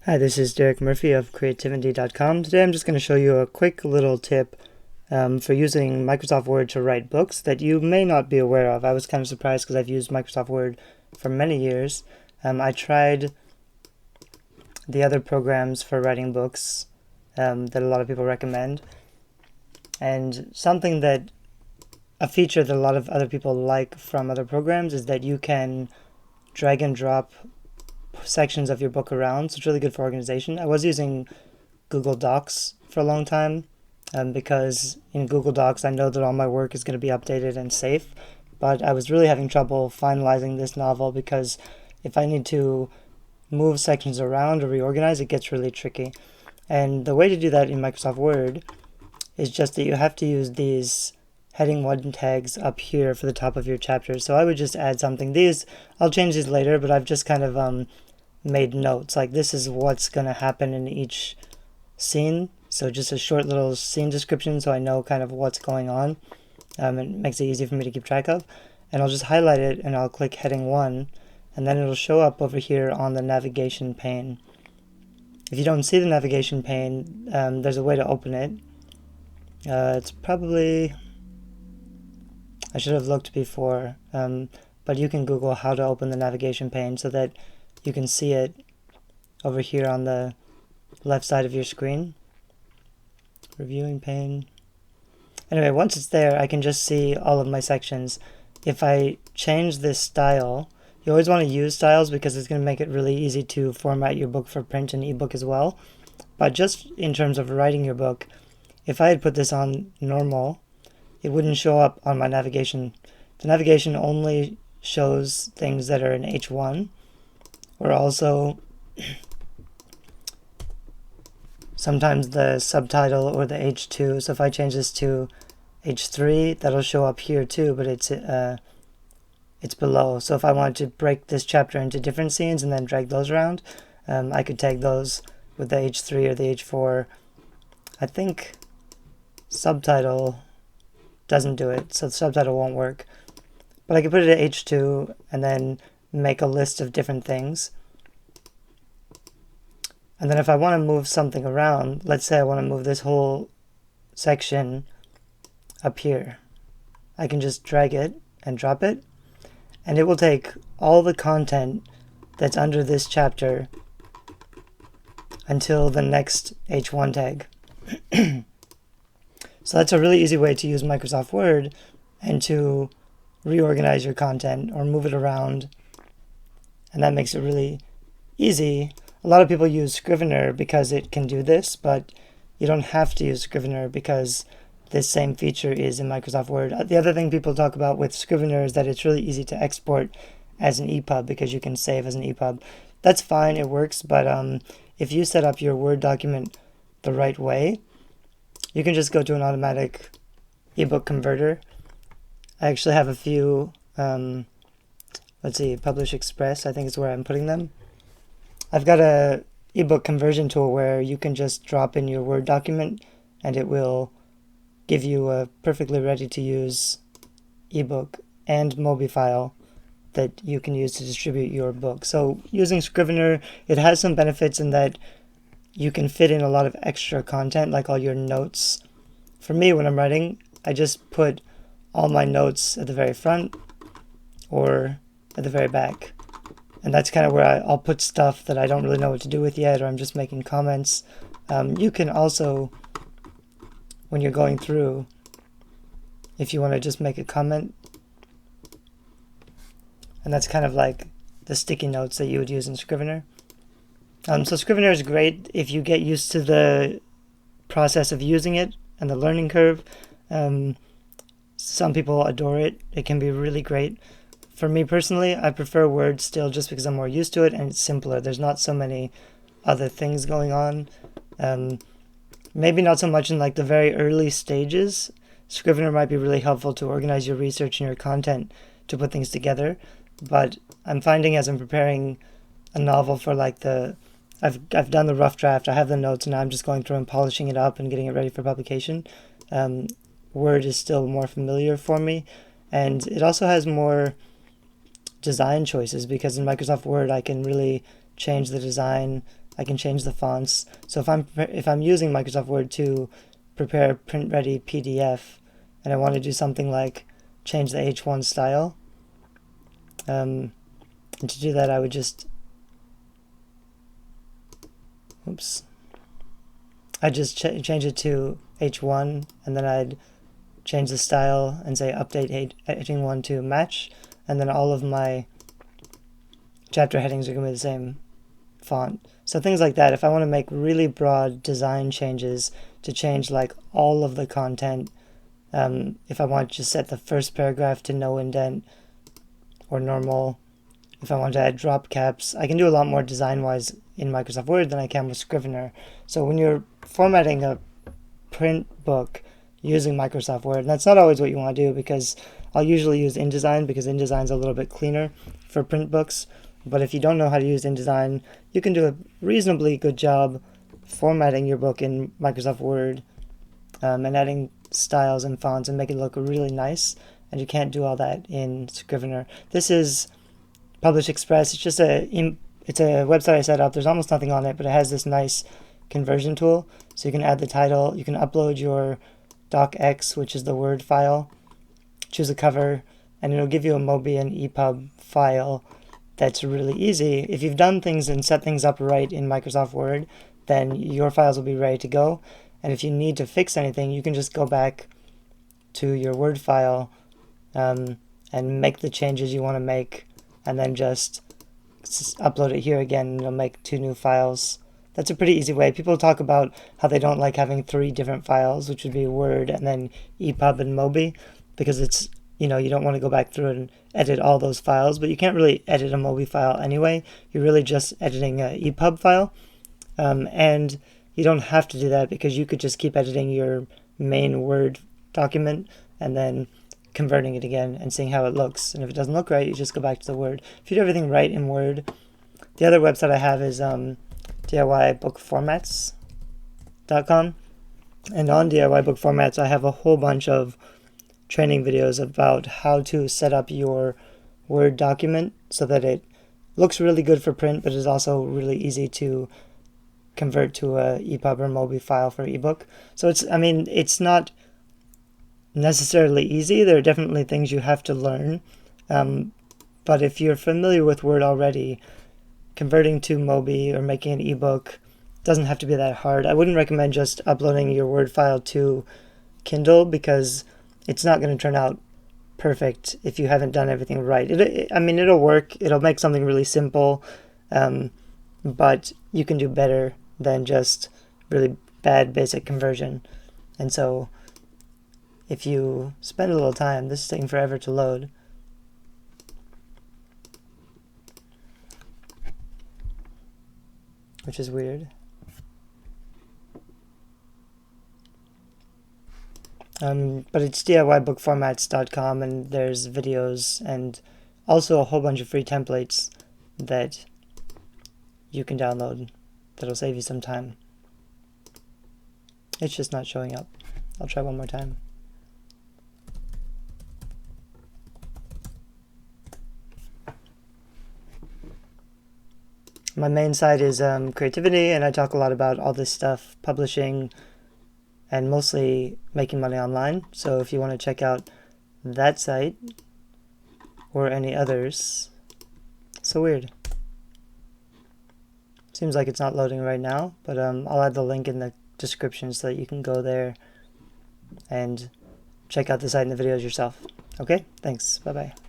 Hi, this is Derek Murphy of creativity.com. Today I'm just going to show you a quick little tip for using Microsoft Word to write books that you may not be aware of. I was kind of surprised because I've used Microsoft Word for many years. I tried the other programs for writing books that a lot of people recommend, and a feature that a lot of other people like from other programs is that you can drag and drop sections of your book around, so it's really good for organization. I was using Google Docs for a long time because in Google Docs I know that all my work is going to be updated and safe, but I was really having trouble finalizing this novel because if I need to move sections around or reorganize, it gets really tricky. And the way to do that in Microsoft Word is just that you have to use these heading 1 tags up here for the top of your chapter. So I would just add something. I'll change these later, but I've just kind of made notes. Like, this is what's going to happen in each scene. So just a short little scene description so I know kind of what's going on. It makes it easy for me to keep track of. And I'll just highlight it and I'll click heading 1, and then it'll show up over here on the navigation pane. If you don't see the navigation pane, there's a way to open it. It's probably... I should have looked before, but you can Google how to open the navigation pane so that you can see it over here on the left side of your screen. Reviewing pane. Anyway, once it's there, I can just see all of my sections. If I change this style, you always want to use styles because it's going to make it really easy to format your book for print and ebook as well. But just in terms of writing your book, if I had put this on normal, it wouldn't show up on my navigation. The navigation only shows things that are in H1, or also sometimes the subtitle or the H2. So if I change this to H3, that'll show up here too, but it's below. So if I wanted to break this chapter into different scenes and then drag those around, I could tag those with the H3 or the H4. I think Subtitle doesn't do it, so the subtitle won't work. But I could put it at H2 and then make a list of different things. And then if I want to move something around, let's say I want to move this whole section up here, I can just drag it and drop it, and it will take all the content that's under this chapter until the next H1 tag. So that's a really easy way to use Microsoft Word and to reorganize your content or move it around. And that makes it really easy. A lot of people use Scrivener because it can do this, but you don't have to use Scrivener because this same feature is in Microsoft Word. The other thing people talk about with Scrivener is that it's really easy to export as an epub because you can save as an epub. That's fine, it works, but if you set up your Word document the right way, you can just go to an automatic ebook converter. I actually have a few, let's see, Publish Express, I think is where I'm putting them. I've got a ebook conversion tool where you can just drop in your Word document and it will give you a perfectly ready to use ebook and Mobi file that you can use to distribute your book. So using Scrivener, it has some benefits in that you can fit in a lot of extra content, like all your notes. For me, when I'm writing, I just put all my notes at the very front or at the very back. And that's kind of where I'll put stuff that I don't really know what to do with yet, or I'm just making comments. You can also, when you're going through, if you want to just make a comment, and that's kind of like the sticky notes that you would use in Scrivener. So Scrivener is great if you get used to the process of using it and the learning curve. Some people adore it. It can be really great. For me personally, I prefer Word still just because I'm more used to it and it's simpler. There's not so many other things going on. Maybe not so much in like the very early stages. Scrivener might be really helpful to organize your research and your content to put things together. But I'm finding as I'm preparing a novel for like I've done the rough draft, I have the notes, and now I'm just going through and polishing it up and getting it ready for publication. Word is still more familiar for me, and it also has more design choices because in Microsoft Word I can really change the design I can change the fonts. So if I'm using Microsoft Word to prepare a print-ready PDF, and I want to do something like change the H1 style, and to do that I would just, I'd just change it to H1, and then I'd change the style and say update heading 1 to match, and then all of my chapter headings are going to be the same font. So things like that. If I want to make really broad design changes to change like all of the content, if I want to set the first paragraph to no indent or normal, if I want to add drop caps, I can do a lot more design-wise in Microsoft Word than I can with Scrivener. So when you're formatting a print book using Microsoft Word, and that's not always what you want to do, because I'll usually use InDesign because InDesign's a little bit cleaner for print books. But if you don't know how to use InDesign, you can do a reasonably good job formatting your book in Microsoft Word and adding styles and fonts and make it look really nice. And you can't do all that in Scrivener. This is Publish Express. It's just it's a website I set up. There's almost nothing on it, but it has this nice conversion tool. So you can add the title. You can upload your docx, which is the Word file. Choose a cover, and it'll give you a Mobi and EPUB file. That's really easy. If you've done things and set things up right in Microsoft Word, then your files will be ready to go. And if you need to fix anything, you can just go back to your Word file and make the changes you want to make, and then just upload it here again, and you'll make 2 new files. That's a pretty easy way. People talk about how they don't like having 3 different files, which would be Word and then EPUB and Mobi, because it's, you don't want to go back through and edit all those files, but you can't really edit a Mobi file anyway. You're really just editing an EPUB file, and you don't have to do that because you could just keep editing your main Word document and then converting it again and seeing how it looks. And if it doesn't look right, you just go back to the Word. If you do everything right in Word. The other website I have is DIYbookformats.com, and on DIY Book Formats I have a whole bunch of training videos about how to set up your Word document so that it looks really good for print, but is also really easy to convert to a EPUB or Mobi file for ebook. So it's not necessarily easy. There are definitely things you have to learn, but if you're familiar with Word already, converting to Mobi or making an ebook doesn't have to be that hard. I wouldn't recommend just uploading your Word file to Kindle because it's not going to turn out perfect if you haven't done everything right. It'll work. It'll make something really simple, but you can do better than just really bad basic conversion. And so if you spend a little time, this is taking forever to load. Which is weird. But it's DIYbookformats.com, and there's videos and also a whole bunch of free templates that you can download that'll save you some time. It's just not showing up. I'll try one more time. My main site is creativity, and I talk a lot about all this stuff, publishing, and mostly making money online. So if you want to check out that site or any others. So weird. Seems like it's not loading right now, but I'll add the link in the description so that you can go there and check out the site and the videos yourself. Okay, thanks. Bye-bye.